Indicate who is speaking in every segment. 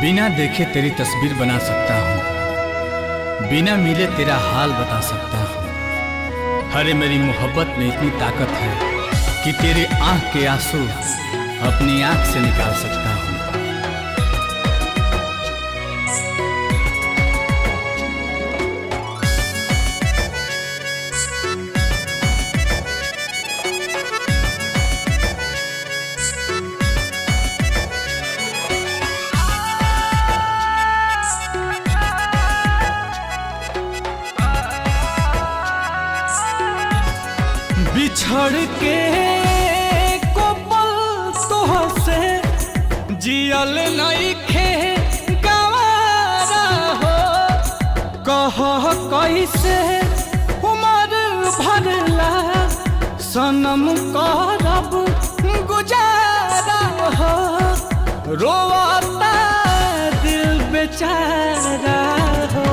Speaker 1: बिना देखे तेरी तस्वीर बना सकता हूँ, बिना मिले तेरा हाल बता सकता हूँ। अरे मेरी मोहब्बत में इतनी ताकत है कि तेरे आँख के आंसू अपनी आँख से निकाल सकता हूँ। बिछड़ के को पल तोहसे जियल नइखे गवारा हो। कह कैसे उमर भरला सनम करब गुजारा हो। रोता दिल बेचारा हो,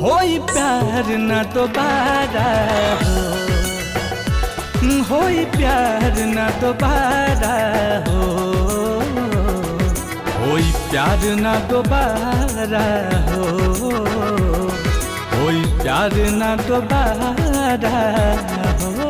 Speaker 1: होई प्यार न दोबारा हो, होई प्यार न दोबारा हो, होई प्यार न दोबारा हो, होई प्यार न दोबारा हो।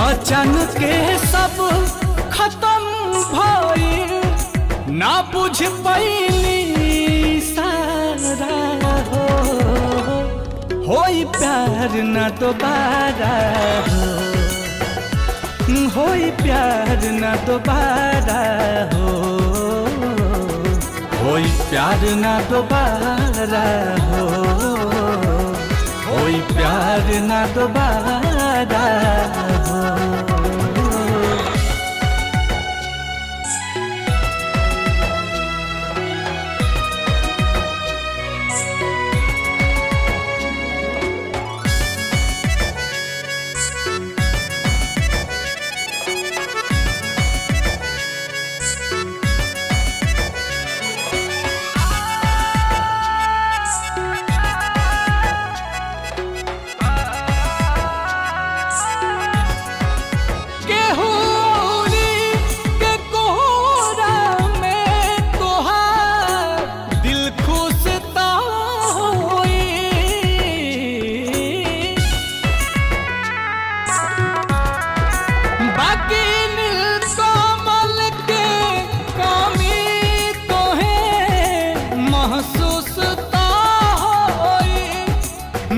Speaker 1: अचानक के सब खत्म भइल, ना बुझ पैनी सारा हो। होई प्यार न दोबारा हो, होई प्यार न दोबारा हो, होई प्यार न दोबारा हो, होई प्यार न दोबारा हो।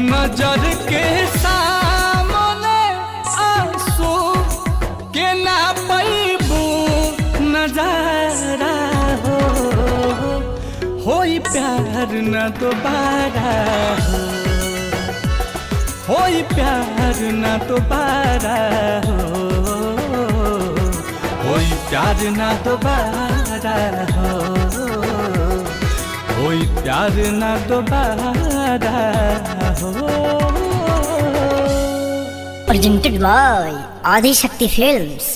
Speaker 1: नजर के सामने आंसू के ना पैबू नजारा हो। होई प्यार न दोबारा हो, होई प्यार न दोबारा हो, होई प्यार न दोबारा हो, होई प्यार न दोबारा हो।
Speaker 2: Presented by Adi Shakti Films।